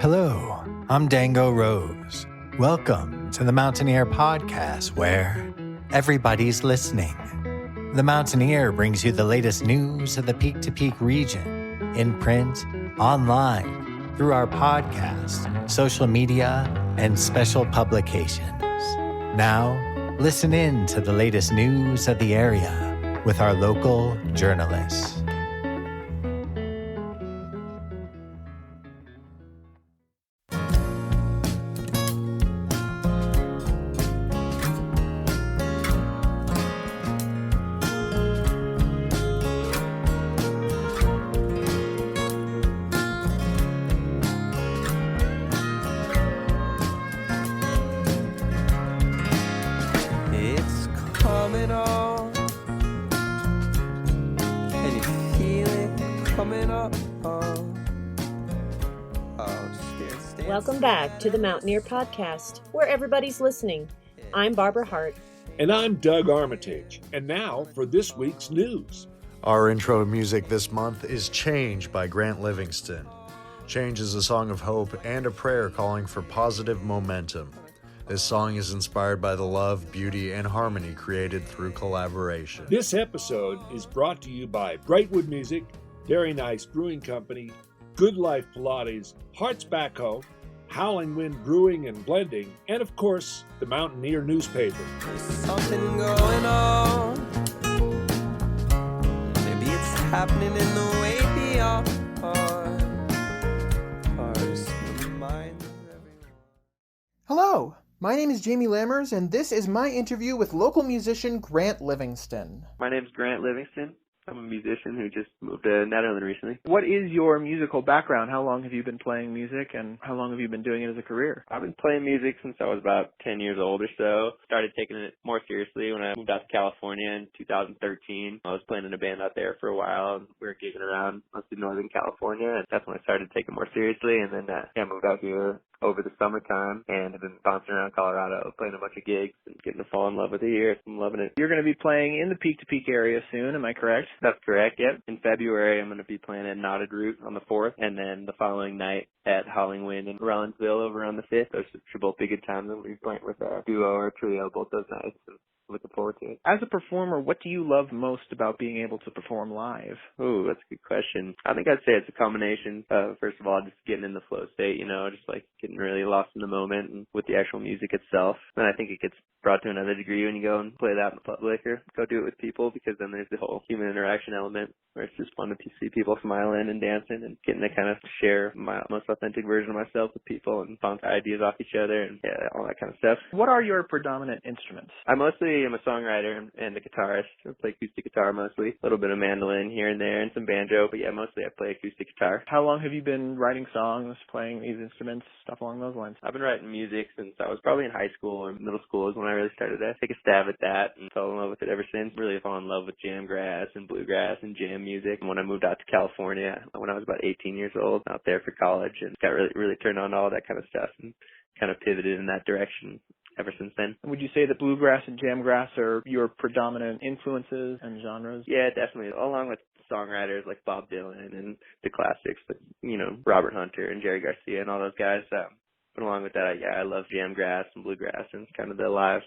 Hello, I'm Dango Rose. Welcome to the Mountaineer Podcast, where everybody's listening. The Mountaineer brings you the latest news of the Peak to Peak region, in print, online, through our podcast, social media, and special publications. Now, listen in to the latest news of the area with our local journalists. Welcome back to the Mountaineer Podcast, where everybody's listening. I'm Barbara Hardt. And I'm Doug Armitage. And now for this week's news. Our intro music this month is Change by Grant Livingston. Change is a song of hope and a prayer calling for positive momentum. This song is inspired by the love, beauty, and harmony created through collaboration. This episode is brought to you by Brightwood Music, Very Nice Brewing Company, Good Life Pilates, Hardt's Backhoe, Howling Wind Brewing and Blending, and of course, the Mountaineer newspaper. There's something going on. Maybe it's happening in the way beyond. Hello, my name is Jamie Lammers, and this is my interview with local musician Grant Livingston. My name's Grant Livingston. I'm a musician who just moved to Netherlands recently. What is your musical background? How long have you been playing music, and how long have you been doing it as a career? I've been playing music since I was about 10 years old or so. Started taking it more seriously when I moved out to California in 2013. I was playing in a band out there for a while, and we were gigging around mostly Northern California, and that's when I started taking it more seriously. And then I moved out here over the summertime and have been bouncing around Colorado, playing a bunch of gigs and getting to fall in love with it here. I'm loving it. You're going to be playing in the Peak to Peak area soon, am I correct? That's correct, yep. In February, I'm going to be playing at Knotted Root on the 4th, and then the following night at Howling Wind in Rollinsville over on the 5th. Those should both be good times. I'm going to be playing with a duo or a trio both those nights. Looking forward to it. As a performer, what do you love most about being able to perform live? Oh, that's a good question. I think I'd say it's a combination of, first of all, just getting in the flow state, just like getting really lost in the moment and with the actual music itself. And I think it gets brought to another degree when you go and play that in public or go do it with people, because then there's the whole human interaction element where it's just fun to see people smiling and dancing and getting to kind of share my most authentic version of myself with people and bounce ideas off each other and all that kind of stuff. What are your predominant instruments? I mostly am a songwriter and a guitarist. I play acoustic guitar mostly, a little bit of mandolin here and there and some banjo, but mostly I play acoustic guitar. How long have you been writing songs, playing these instruments, stuff along those lines? I've been writing music since I was probably in high school or middle school is when I really started to take a stab at that and fell in love with it ever since. Really fallen in love with jam grass and bluegrass and jam music. And when I moved out to California when I was about 18 years old, out there for college, and got really turned on to all that kind of stuff and kind of pivoted in that direction ever since then. Would you say that bluegrass and jamgrass are your predominant influences and genres? Yeah, definitely. Along with songwriters like Bob Dylan and the classics, like, Robert Hunter and Jerry Garcia and all those guys. But along with that, I love jamgrass and bluegrass and kind of the live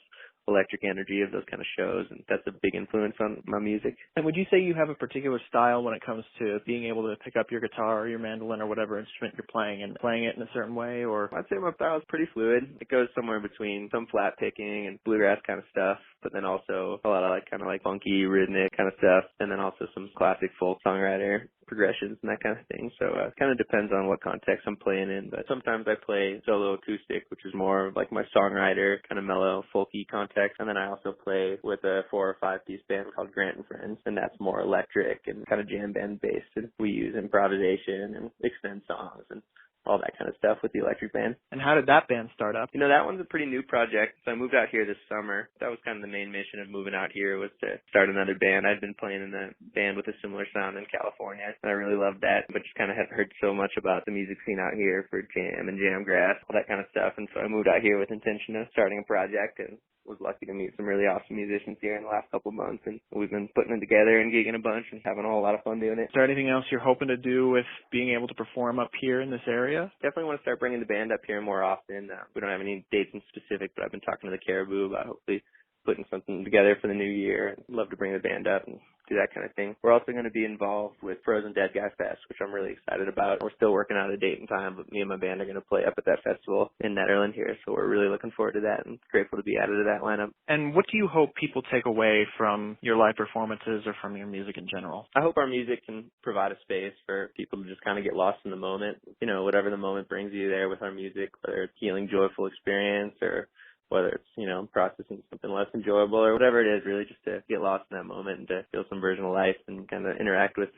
electric energy of those kind of shows, and that's a big influence on my music. And would you say you have a particular style when it comes to being able to pick up your guitar or your mandolin or whatever instrument you're playing and playing it in a certain way? Or I'd say my style is pretty fluid. It goes somewhere between some flat picking and bluegrass kind of stuff, but then also a lot of kind of funky rhythmic kind of stuff, and then also some classic folk songwriter progressions and that kind of thing. So it kind of depends on what context I'm playing in, but sometimes I play solo acoustic, which is more like my songwriter kind of mellow folky context, and then I also play with a 4 or 5 piece band called Grant and Friends, and that's more electric and kind of jam band based, and we use improvisation and extend songs and all that kind of stuff with the electric band. And how did that band start up? That one's a pretty new project. So I moved out here this summer. That was kind of the main mission of moving out here, was to start another band. I'd been playing in a band with a similar sound in California, and I really loved that, but just kind of had heard so much about the music scene out here for jam and jamgrass, all that kind of stuff. And so I moved out here with intention of starting a project, and was lucky to meet some really awesome musicians here in the last couple of months, and we've been putting them together and gigging a bunch and having a whole lot of fun doing it. Is there anything else you're hoping to do with being able to perform up here in this area? area. Definitely want to start bringing the band up here more often. We don't have any dates in specific, but I've been talking to the Caribou about hopefully putting something together for the new year. I'd love to bring the band up and do that kind of thing. We're also going to be involved with Frozen Dead Guy Fest, which I'm really excited about. We're still working out a date and time, but me and my band are going to play up at that festival in Netherland here, so we're really looking forward to that and grateful to be added to that lineup. And what do you hope people take away from your live performances or from your music in general? I hope our music can provide a space for people to just kind of get lost in the moment. You know, whatever the moment brings you there with our music, whether it's healing, joyful experience or whether it's, you know, processing something less enjoyable or whatever it is, really just to get lost in that moment and to feel some version of life and kind of interact with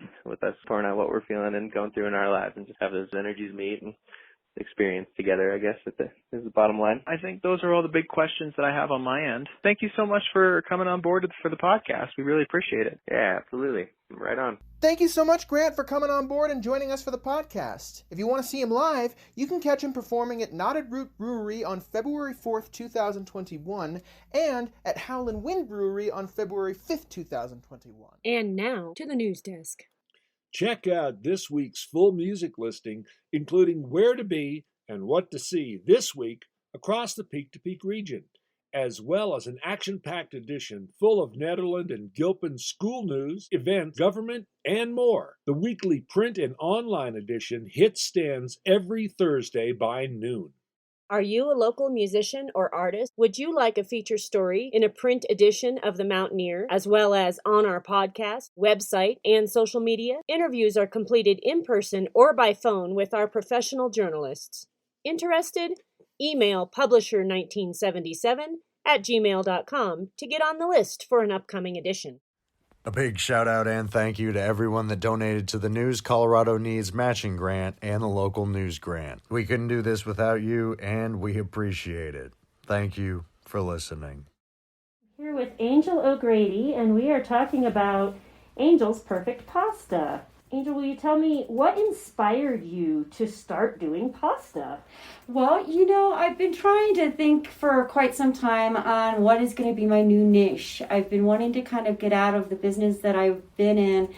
us, pouring out what we're feeling and going through in our lives and just have those energies meet and experience together, I guess, is the bottom line. I think those are all the big questions that I have on my end. Thank you so much for coming on board for the podcast. We really appreciate it. Yeah, absolutely. Right on. Thank you so much, Grant, for coming on board and joining us for the podcast. If you want to see him live, you can catch him performing at Knotted Root Brewery on February 4th, 2021, and at Howlin' Wind Brewery on February 5th, 2021. And now to the news desk. Check out this week's full music listing, including where to be and what to see this week across the Peak to Peak region, as well as an action-packed edition full of Nederland and Gilpin school news, events, government, and more. The weekly print and online edition hits stands every Thursday by noon. Are you a local musician or artist? Would you like a feature story in a print edition of The Mountaineer, as well as on our podcast, website, and social media? Interviews are completed in person or by phone with our professional journalists. Interested? Email publisher1977@gmail.com to get on the list for an upcoming edition. A big shout out and thank you to everyone that donated to the News Colorado Needs matching grant and the local news grant. We couldn't do this without you, and we appreciate it. Thank you for listening. Here with Angel O'Grady, and we are talking about Angel's Perfect Pasta. Angel, will you tell me what inspired you to start doing pasta? Well, I've been trying to think for quite some time on what is going to be my new niche. I've been wanting to kind of get out of the business that I've been in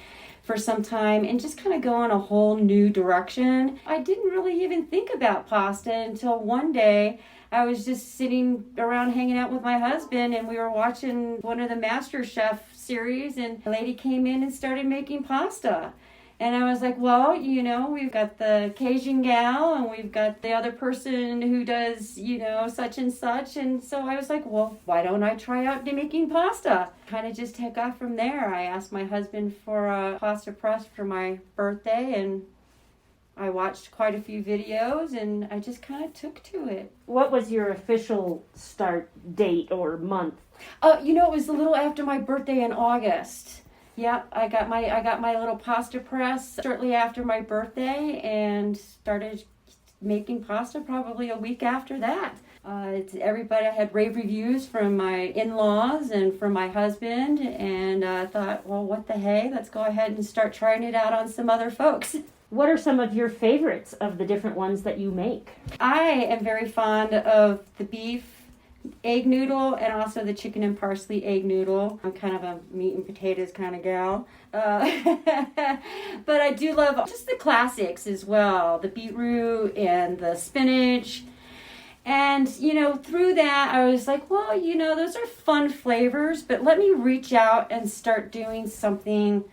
for some time and just kind of go in a whole new direction. I didn't really even think about pasta until one day I was just sitting around hanging out with my husband and we were watching one of the MasterChef series and a lady came in and started making pasta. And I was like, well, we've got the Cajun gal and we've got the other person who does, such and such. And so I was like, well, why don't I try out making pasta? Kind of just took off from there. I asked my husband for a pasta press for my birthday and I watched quite a few videos and I just kind of took to it. What was your official start date or month? It was a little after my birthday in August. Yeah, I got my little pasta press shortly after my birthday and started making pasta probably a week after that. Everybody had rave reviews from my in-laws and from my husband, and I thought, well, what the hey? Let's go ahead and start trying it out on some other folks. What are some of your favorites of the different ones that you make? I am very fond of the beef egg noodle and also the chicken and parsley egg noodle. I'm kind of a meat and potatoes kind of gal. But I do love just the classics as well. The beetroot and the spinach. And, through that I was like, well, those are fun flavors, but let me reach out and start doing something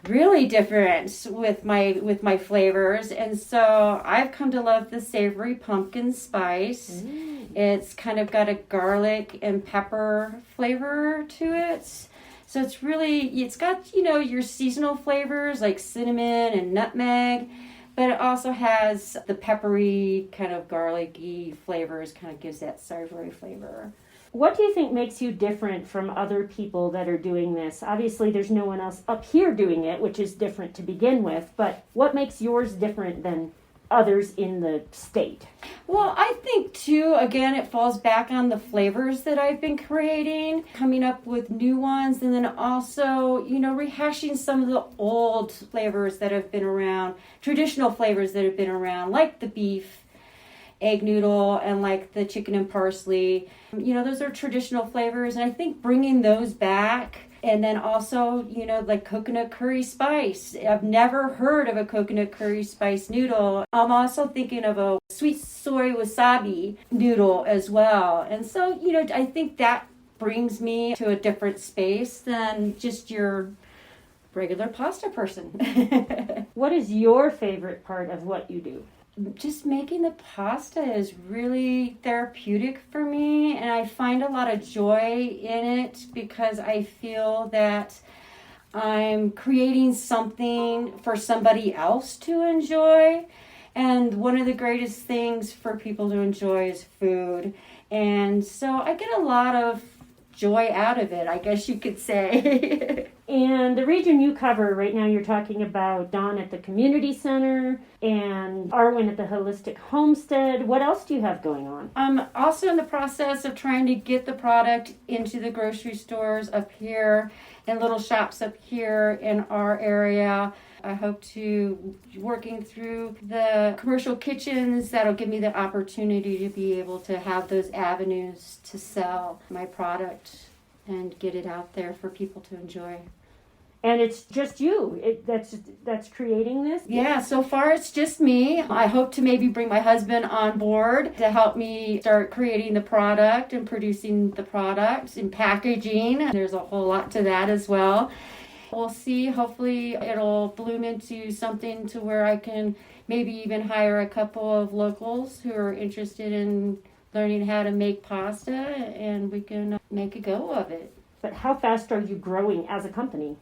really different with my flavors. And so I've come to love the savory pumpkin spice. It's kind of got a garlic and pepper flavor to it. So it's got, your seasonal flavors like cinnamon and nutmeg, but it also has the peppery kind of garlicky flavors, kind of gives that savory flavor. What do you think makes you different from other people that are doing this? Obviously, there's no one else up here doing it, which is different to begin with, but what makes yours different than others in the state? Well, I think, too, again, it falls back on the flavors that I've been creating, coming up with new ones, and then also, rehashing some of the old flavors that have been around, traditional flavors that have been around, like the beef egg noodle and like the chicken and parsley. Those are traditional flavors, and I think bringing those back And then also, like coconut curry spice. I've never heard of a coconut curry spice noodle. I'm also thinking of a sweet soy wasabi noodle as well. And so, I think that brings me to a different space than just your regular pasta person. What is your favorite part of what you do? Just making the pasta is really therapeutic for me, and I find a lot of joy in it because I feel that I'm creating something for somebody else to enjoy. And one of the greatest things for people to enjoy is food. And so I get a lot of joy out of it, I guess you could say. And the region you cover right now, you're talking about Dawn at the community center and Arwen at the holistic homestead. What else do you have going on? I'm also in the process of trying to get the product into the grocery stores up here and little shops up here in our area. I hope to working through the commercial kitchens. That'll give me the opportunity to be able to have those avenues to sell my product and get it out there for people to enjoy. And it's just you that's creating this? Yeah, so far it's just me. I hope to maybe bring my husband on board to help me start creating the product and producing the product and packaging. There's a whole lot to that as well. We'll see. Hopefully it'll bloom into something to where I can maybe even hire a couple of locals who are interested in learning how to make pasta, and we can make a go of it. But how fast are you growing as a company?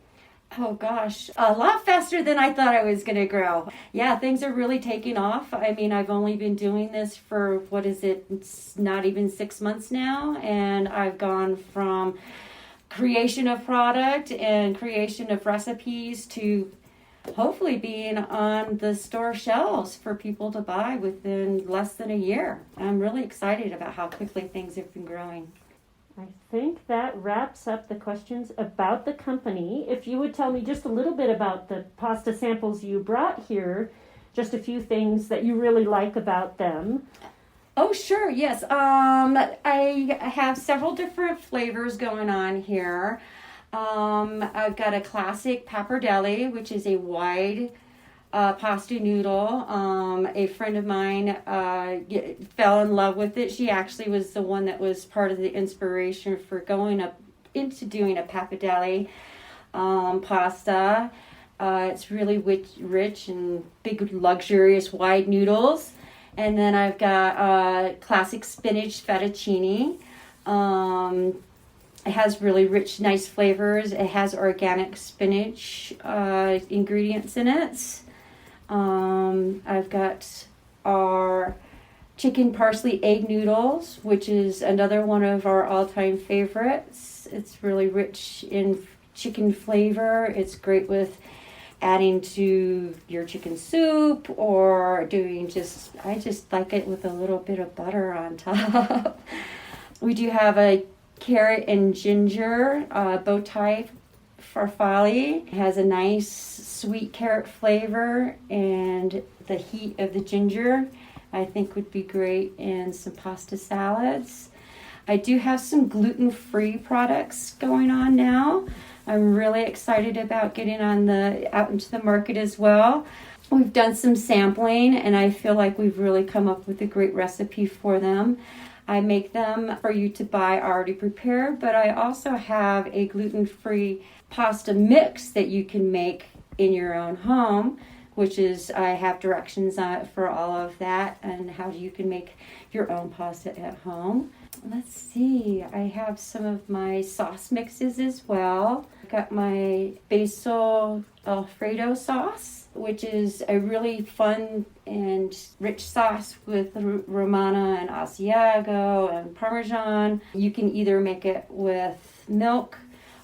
Oh gosh, a lot faster than I thought I was going to grow. Yeah, things are really taking off. I mean, I've only been doing this for, it's not even 6 months now, and I've gone from creation of product and creation of recipes to hopefully being on the store shelves for people to buy within less than a year. I'm really excited about how quickly things have been growing. I think that wraps up the questions about the company. If you would tell me just a little bit about the pasta samples you brought here, just a few things that you really like about them. Oh, sure, yes. I have several different flavors going on here. I've got a classic pappardelle, which is a wide pasta noodle. A friend of mine fell in love with it. She actually was the one that was part of the inspiration for going up into doing a pappardelle pasta. It's really rich and big, luxurious, wide noodles. And then I've got classic spinach fettuccine. It has really rich, nice flavors. It has organic spinach ingredients in it. I've got our chicken parsley egg noodles, which is another one of our all-time favorites. It's really rich in chicken flavor. It's great with adding to your chicken soup or doing I just like it with a little bit of butter on top. We do have a carrot and ginger bow tie farfalle. It has a nice sweet carrot flavor, and the heat of the ginger I think would be great in some pasta salads. I do have some gluten-free products going on now. I'm really excited about getting out into the market as well. We've done some sampling, and I feel like we've really come up with a great recipe for them. I make them for you to buy already prepared, but I also have a gluten-free pasta mix that you can make in your own home, which is, I have directions on it for all of that and how you can make your own pasta at home. Let's see, I have some of my sauce mixes as well. I got my basil Alfredo sauce, which is a really fun and rich sauce with Romana and Asiago and Parmesan. You can either make it with milk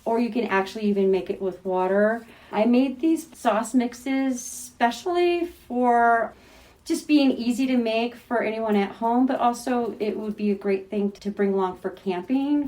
or you can actually even make it with water. I made these sauce mixes specially for just being easy to make for anyone at home, but also it would be a great thing to bring along for camping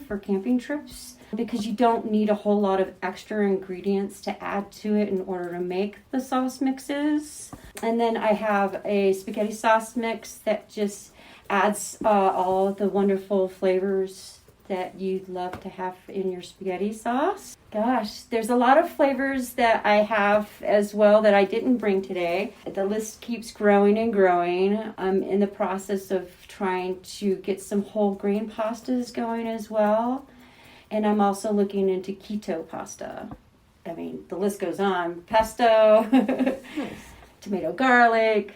trips, because you don't need a whole lot of extra ingredients to add to it in order to make the sauce mixes. And then I have a spaghetti sauce mix that just adds all of the wonderful flavors that you'd love to have in your spaghetti sauce? Gosh, there's a lot of flavors that I have as well that I didn't bring today. The list keeps growing and growing. I'm in the process of trying to get some whole grain pastas going as well. And I'm also looking into keto pasta. I mean, the list goes on. Pesto, tomato garlic.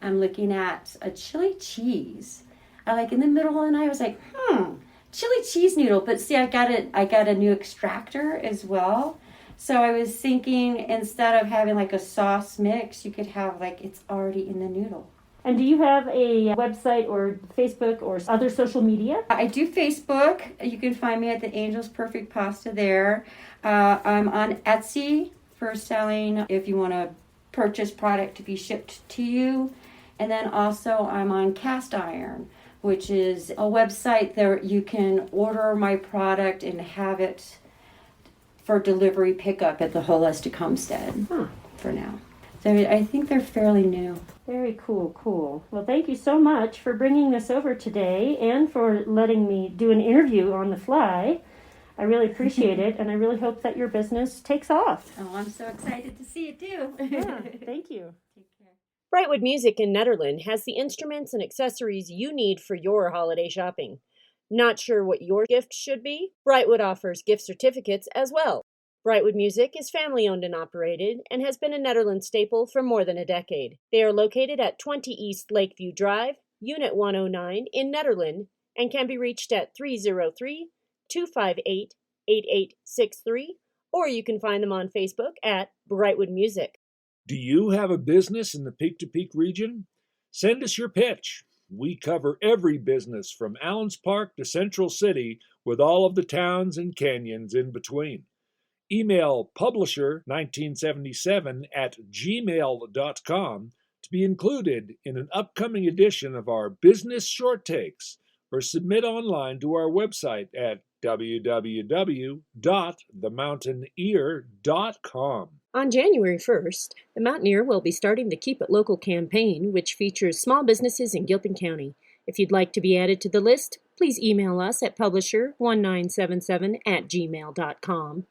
I'm looking at a chili cheese. I like in the middle, and I was like, chili cheese noodle. But see, I got a new extractor as well. So I was thinking instead of having like a sauce mix, you could have like it's already in the noodle. And do you have a website or Facebook or other social media? I do Facebook. You can find me at the Angel's Perfect Pasta there. I'm on Etsy for selling if you want to purchase product to be shipped to you. And then also I'm on Cast Iron, which is a website that you can order my product and have it for delivery pickup at the Holistic Homestead for now. So I think they're fairly new. Very cool. Well, thank you so much for bringing this over today and for letting me do an interview on the fly. I really appreciate it, and I really hope that your business takes off. Oh, I'm so excited to see it too. Yeah, thank you. Take care. Brightwood Music in Nederland has the instruments and accessories you need for your holiday shopping. Not sure what your gift should be? Brightwood offers gift certificates as well. Brightwood Music is family-owned and operated and has been a Nederland staple for more than a decade. They are located at 20 East Lakeview Drive, Unit 109 in Nederland, and can be reached at 303-258-8863, or you can find them on Facebook at Brightwood Music. Do you have a business in the Peak-to-Peak region? Send us your pitch. We cover every business from Allens Park to Central City with all of the towns and canyons in between. Email publisher1977@gmail.com to be included in an upcoming edition of our Business Short Takes, or submit online to our website at www.themountaineer.com. On January 1st, the Mountaineer will be starting the Keep It Local campaign, which features small businesses in Gilpin County. If you'd like to be added to the list, please email us at publisher1977@gmail.com.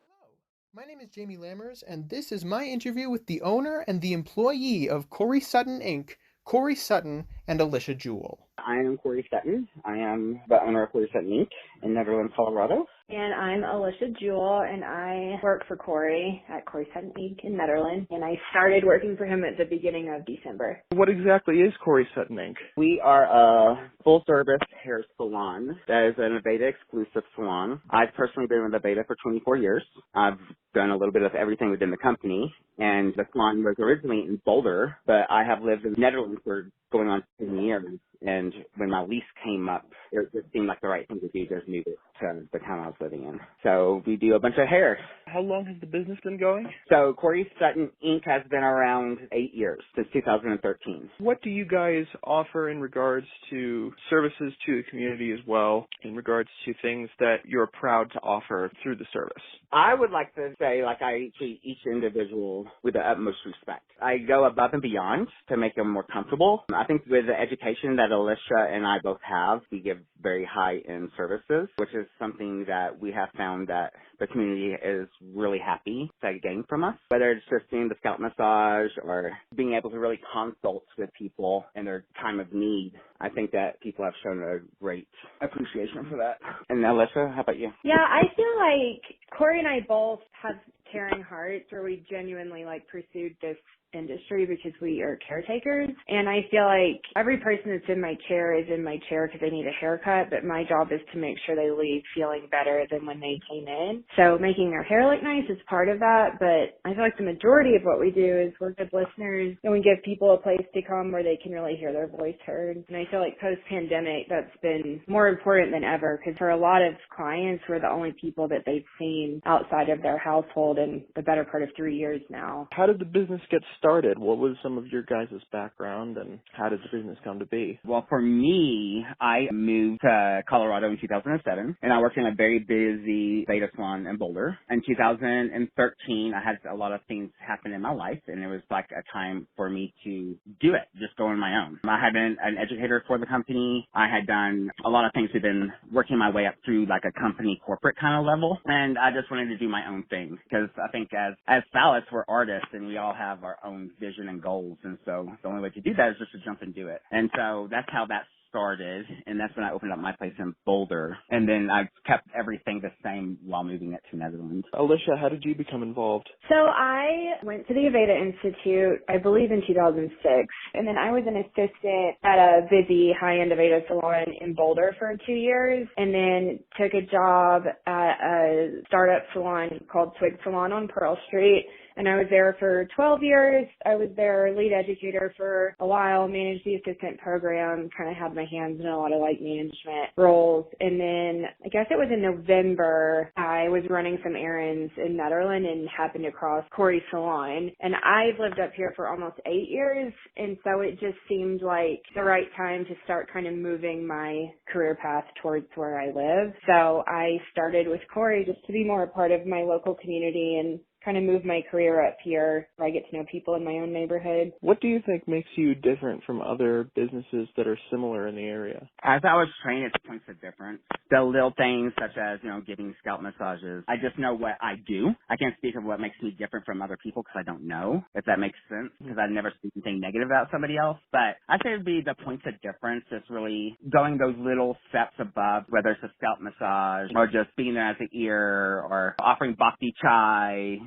My name is Jamie Lammers, and this is my interview with the owner and the employee of Corey Sutton, Inc., Corey Sutton and Alicia Jewell. I am Corey Sutton. I am the owner of Corey Sutton, Inc. in Netherlands, Colorado. And I'm Alicia Jewell, and I work for Corey at Corey Sutton, Inc. in Netherlands. And I started working for him at the beginning of December. What exactly is Corey Sutton, Inc.? We are a full-service hair salon that is an Aveda-exclusive salon. I've personally been with Aveda for 24 years. I've done a little bit of everything within the company, and the salon was originally in Boulder, but I have lived in the Netherlands for going on 10 years. And when my lease came up, it just seemed like the right thing to do, just move it to the town I was living in. So we do a bunch of hair. How long has the business been going? So Corey Sutton, Inc. has been around 8 years, since 2013. What do you guys offer in regards to services to the community as well, in regards to things that you're proud to offer through the service? I would like to say, I treat each individual with the utmost respect. I go above and beyond to make them more comfortable. I think with the education that Alicia and I both have, we give very high-end services, which is something that we have found that the community is really happy to gain from us. Whether it's just doing the scalp massage or being able to really consult with people in their time of need, I think that people have shown a great appreciation for that. And Alicia, how about you? Yeah, I feel like Corey and I both have caring hearts where we genuinely pursued this industry because we are caretakers, and I feel like every person that's in my chair is in my chair because they need a haircut, but my job is to make sure they leave feeling better than when they came in. So making their hair look nice is part of that, but I feel like the majority of what we do is work with listeners, and we give people a place to come where they can really hear their voice heard. And I feel like post-pandemic that's been more important than ever, because for a lot of clients, we're the only people that they've seen outside of their household old and the better part of 3 years now. How did the business get started? What was some of your guys' background, and how did the business come to be? Well, for me, I moved to Colorado in 2007, and I worked in a very busy Veda salon in Boulder. In 2013, I had a lot of things happen in my life, and it was like a time for me to do it, just go on my own. I had been an educator for the company. I had done a lot of things. We've been working my way up through like a company corporate kind of level, and I just wanted to do my own thing because I think as stylists, we're artists, and we all have our own vision and goals, and so the only way to do that is just to jump and do it. And so that's how that started, and that's when I opened up my place in Boulder, and then I kept everything the same while moving it to Netherlands. Alicia, how did you become involved? So I went to the Aveda Institute, I believe in 2006, and then I was an assistant at a busy high-end Aveda salon in Boulder for 2 years, and then took a job at a startup salon called Twig Salon on Pearl Street. And I was there for 12 years. I was their lead educator for a while, managed the assistant program, kind of had my hands in a lot of like management roles. And then I guess it was in November, I was running some errands in Netherlands and happened across Corey's salon. And I've lived up here for almost 8 years. And so it just seemed like the right time to start kind of moving my career path towards where I live. So I started with Corey just to be more a part of my local community and kind of move my career up here where I get to know people in my own neighborhood. What do you think makes you different from other businesses that are similar in the area? As I was trained, it's points of difference. The little things such as, giving scalp massages. I just know what I do. I can't speak of what makes me different from other people because I don't know, if that makes sense, because I've never seen anything negative about somebody else. But I say it would be the points of difference. It's really going those little steps above, whether it's a scalp massage or just being there as an ear or offering bhakti chai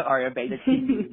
or a beta tea.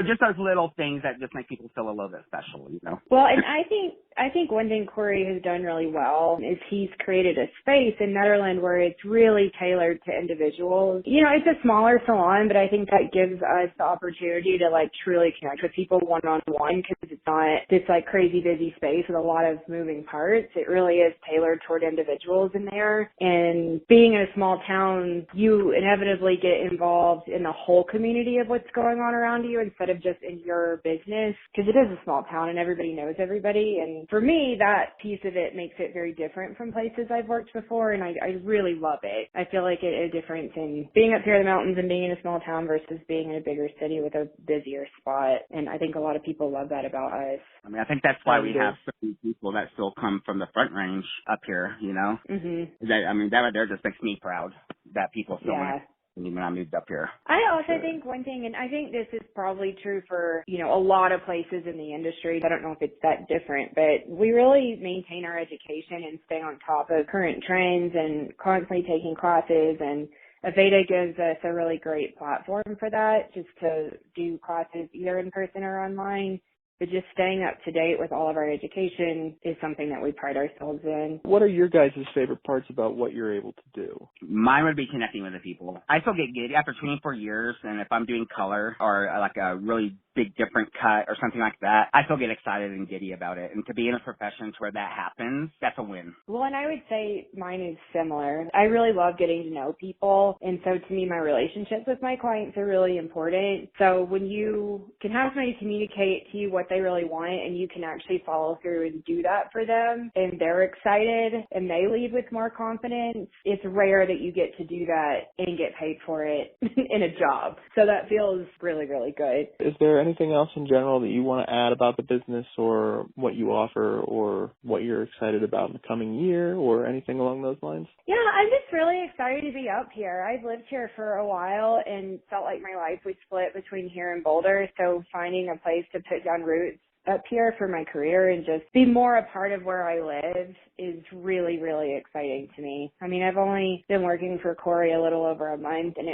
Just those little things that just make people feel a little bit special, Well, and I think one thing Corey has done really well is he's created a space in Netherlands where it's really tailored to individuals. It's a smaller salon, but I think that gives us the opportunity to like truly connect with people one-on-one because it's not this like crazy busy space with a lot of moving parts. It really is tailored toward individuals in there. And being in a small town, you inevitably get involved in the whole community of what's going on around you instead of just in your business because it is a small town and everybody knows everybody. And for me, that piece of it makes it very different from places I've worked before, and I really love it. I feel like it is a difference in being up here in the mountains and being in a small town versus being in a bigger city with a busier spot, and I think a lot of people love that about us. I think that's why we have so many people that still come from the Front Range up here, Mm-hmm. That right there just makes me proud that people still want to when I moved up here. I also think one thing, and I think this is probably true for, a lot of places in the industry. I don't know if it's that different, but we really maintain our education and stay on top of current trends and constantly taking classes, and Aveda gives us a really great platform for that, just to do classes either in person or online. But just staying up to date with all of our education is something that we pride ourselves in. What are your guys' favorite parts about what you're able to do? Mine would be connecting with the people. I still get giddy after 24 years, and if I'm doing color or like a really big different cut or something like that, I still get excited and giddy about it. And to be in a profession to where that happens, that's a win. Well, and I would say mine is similar. I really love getting to know people. And so to me, my relationships with my clients are really important. So when you can have somebody communicate to you what they really want and you can actually follow through and do that for them and they're excited and they leave with more confidence, it's rare that you get to do that and get paid for it in a job. So that feels really, really good. Is there anything else in general that you want to add about the business or what you offer or what you're excited about in the coming year or anything along those lines? Yeah, I'm just really excited to be up here. I've lived here for a while and felt like my life was split between here and Boulder. So finding a place to put down roots up here for my career and just be more a part of where I live is really, really exciting to me. I mean, I've only been working for Corey a little over a month and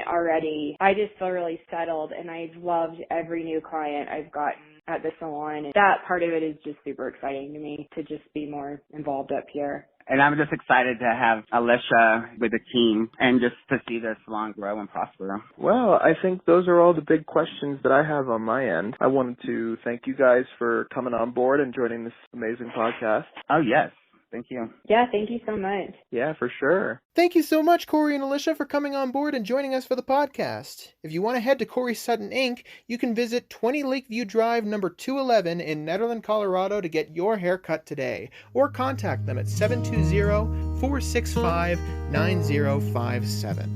I just feel really settled and I've loved every new client I've gotten at the salon. And that part of it is just super exciting to me to just be more involved up here. And I'm just excited to have Alicia with the team and just to see the salon grow and prosper. Well, I think those are all the big questions that I have on my end. I wanted to thank you guys for coming on board and joining this amazing podcast. Oh, yes. Thank you. Yeah, thank you so much. Yeah, for sure. Thank you so much, Corey and Alicia, for coming on board and joining us for the podcast. If you want to head to Corey Sutton Inc., you can visit 20 Lakeview Drive, number 211 in Nederland, Colorado to get your hair cut today, or contact them at 720-465-9057.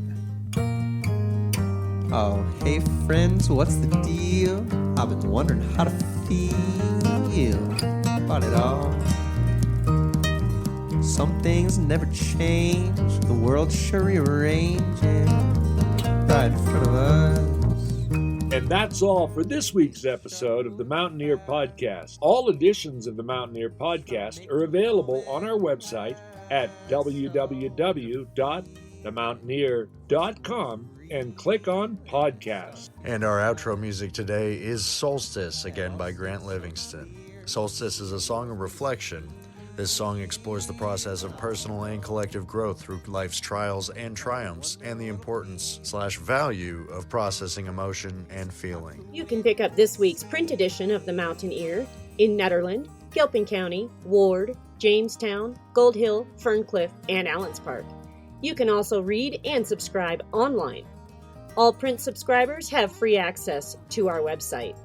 Oh, hey friends, what's the deal? I've been wondering how to feel about it all. Some things never change, the world sure rearranges right in front of us. And that's all for this week's episode of the Mountaineer Podcast. All editions of the Mountaineer Podcast are available on our website at www.themountaineer.com and click on Podcast. And our outro music today is Solstice, again by Grant Livingston. Solstice is a song of reflection. This song explores the process of personal and collective growth through life's trials and triumphs and the importance/value of processing emotion and feeling. You can pick up this week's print edition of the Mountaineer in Nederland, Gilpin County, Ward, Jamestown, Gold Hill, Ferncliff, and Allens Park. You can also read and subscribe online. All print subscribers have free access to our website.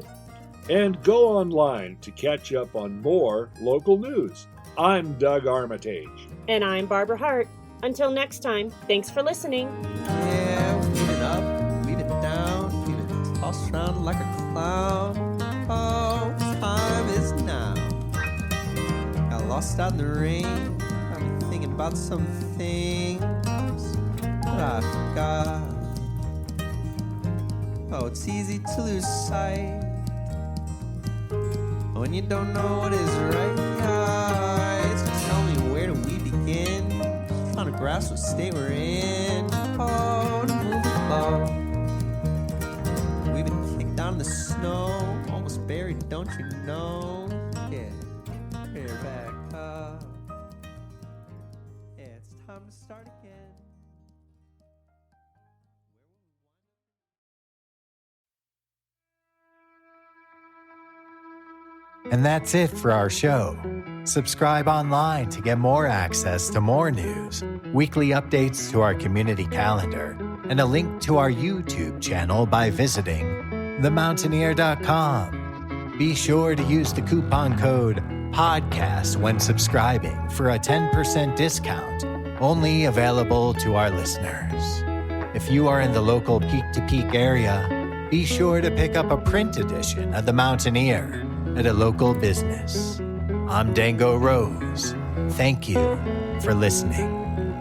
And go online to catch up on more local news. I'm Doug Armitage. And I'm Barbara Hardt. Until next time, thanks for listening. Yeah, we've been up, we've been down, we've been tossed around like a cloud. Oh, time is now. Got lost out in the rain, got me thinking about some things that I forgot. Oh, it's easy to lose sight when you don't know what is right. So tell me, where do we begin? Just trying to grasp what state we're in. Oh, to move along. We've been kicked down in the snow, almost buried, don't you know? Yeah, we're back up. Yeah, it's time to start again. And that's it for our show. Subscribe online to get more access to more news, weekly updates to our community calendar, and a link to our YouTube channel by visiting themountaineer.com. Be sure to use the coupon code PODCAST when subscribing for a 10% discount, only available to our listeners. If you are in the local Peak to Peak area, be sure to pick up a print edition of The Mountaineer at a local business. I'm Dango Rose. Thank you for listening.